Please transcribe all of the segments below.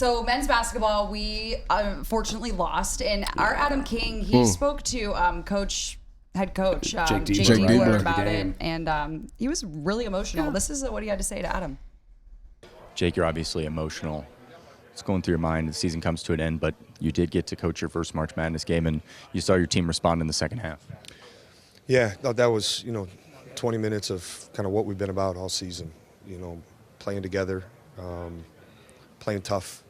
So men's basketball, we unfortunately lost, and our Adam King, he spoke to head coach Jake Diebler about it, and he was really emotional. This is what he had to say to Adam. Jake, you're obviously emotional. It's going through your mind. The season comes to an end, but you did get to coach your first March Madness game, and you saw your team respond in the second half. Yeah, thought that was 20 minutes of kind of what we've been about all season. Playing together, playing tough.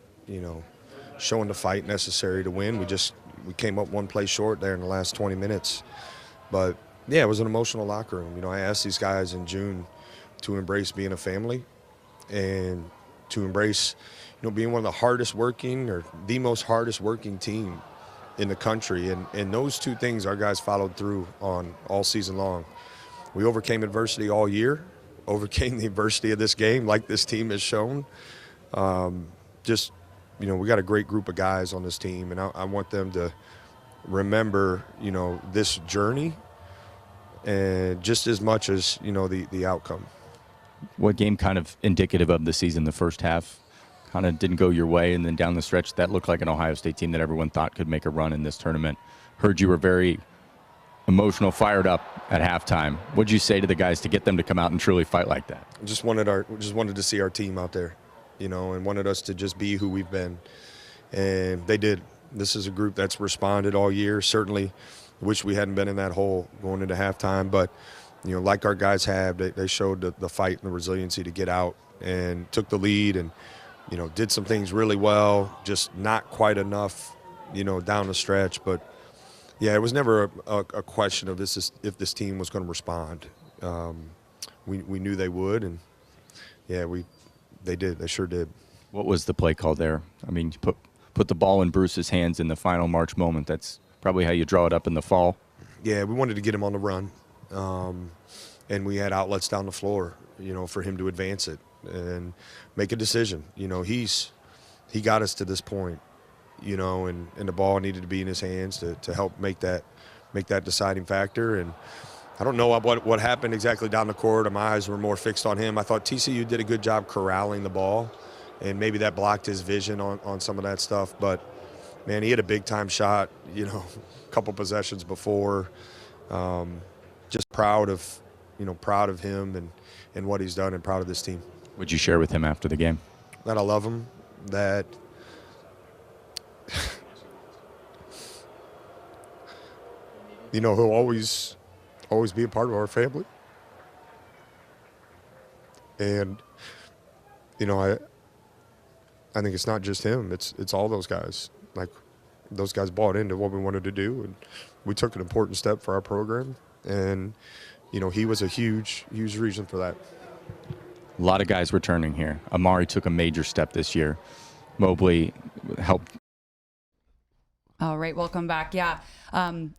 Showing the fight necessary to win. We came up one play short there in the last 20 minutes. But, yeah, it was an emotional locker room. I asked these guys in June to embrace being a family and to embrace, being one of the hardest working or the most hardest working team in the country. And those two things our guys followed through on all season long. We overcame adversity all year, overcame the adversity of this game like this team has shown. We got a great group of guys on this team, and I want them to remember, this journey, and just as much as, the outcome. What game kind of indicative of the season? The first half kind of didn't go your way, and then down the stretch, that looked like an Ohio State team that everyone thought could make a run in this tournament. Heard you were very emotional, fired up at halftime. What did you say to the guys to get them to come out and truly fight like that? Just wanted to see our team out there. And wanted us to just be who we've been. And they did. This is a group that's responded all year. Certainly wish we hadn't been in that hole going into halftime. But, like our guys have, they showed the fight and the resiliency to get out and took the lead and, did some things really well, just not quite enough, down the stretch. But, yeah, it was never a question of if this team was going to respond. We knew they would, and, yeah, They did. They sure did. What was the play call there? I mean, you put the ball in Bruce's hands in the final March moment. That's probably how you draw it up in the fall. Yeah, we wanted to get him on the run, and we had outlets down the floor, for him to advance it and make a decision. He got us to this point, and the ball needed to be in his hands to help make that deciding factor. And I don't know what happened exactly down the court. My eyes were more fixed on him. I thought TCU did a good job corralling the ball, and maybe that blocked his vision on some of that stuff. But, man, he had a big-time shot, a couple possessions before. Just proud of him and what he's done, and proud of this team. What'd you share with him after the game? That I love him, that he'll always be a part of our family. And, I think it's not just him. It's all those guys. Like, those guys bought into what we wanted to do, and we took an important step for our program. And, he was a huge, huge reason for that. A lot of guys returning here. Amari took a major step this year. Mobley helped. All right, welcome back. Yeah,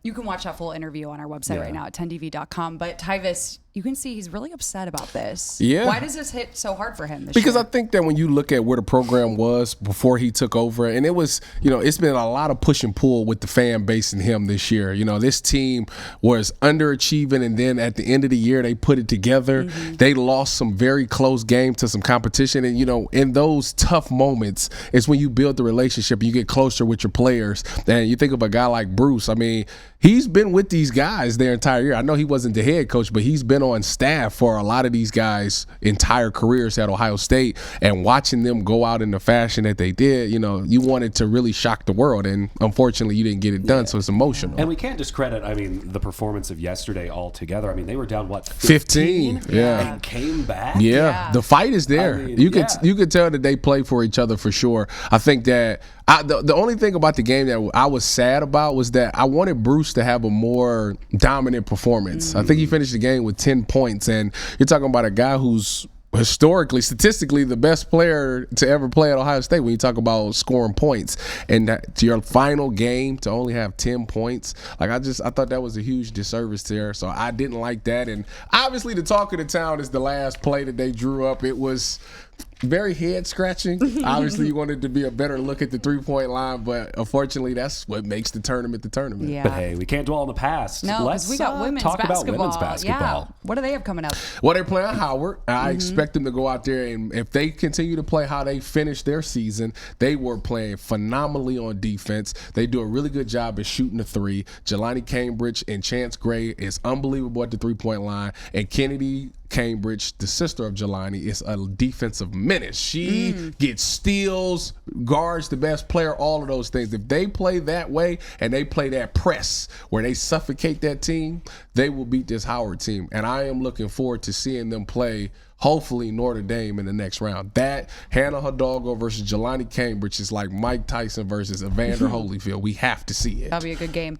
you can watch that full interview on our website right now at 10dv.com. But Tyvis, you can see he's really upset about this. Yeah. Why does this hit so hard for him this Because year? I think that when you look at where the program was before he took over, and it was, it's been a lot of push and pull with the fan base and him this year. This team was underachieving, and then at the end of the year, they put it together. Mm-hmm. They lost some very close games to some competition. And, in those tough moments is when you build the relationship and you get closer with your players. And you think of a guy like Bruce. I mean, he's been with these guys their entire year. I know he wasn't the head coach, but he's been on staff for a lot of these guys' entire careers at Ohio State. And watching them go out in the fashion that they did, you wanted to really shock the world. And unfortunately, you didn't get it done, so it's emotional. And we can't discredit, the performance of yesterday altogether. They were down, 15? Yeah. And came back? Yeah. The fight is there. You could tell that they play for each other for sure. I think that the only thing about the game that I was sad about was that I wanted Bruce to have a more dominant performance. Mm-hmm. I think he finished the game with 10 points, and you're talking about a guy who's historically, statistically, the best player to ever play at Ohio State when you talk about scoring points. And to your final game to only have 10 points, I thought that was a huge disservice there. So I didn't like that. And obviously the talk of the town is the last play that they drew up. It was very head scratching. Obviously, you wanted to be a better look at the 3-point line, but unfortunately, that's what makes the tournament the tournament. Yeah. But hey, we can't dwell on the past. No, Let's because we got women's talk basketball. about women's basketball. Yeah. What do they have coming up? Well, they're playing Howard. I expect them to go out there, and if they continue to play how they finished their season, they were playing phenomenally on defense. They do a really good job at shooting the three. Jelani Cambridge and Chance Gray is unbelievable at the 3-point line, and Kennedy Cambridge, the sister of Jelani, is a defensive menace. She gets steals, guards the best player, all of those things. If they play that way and they play that press where they suffocate that team, they will beat this Howard team. And I am looking forward to seeing them play, hopefully, Notre Dame in the next round. That Hannah Hidalgo versus Jelani Cambridge is like Mike Tyson versus Evander Holyfield. We have to see it. That'll be a good game.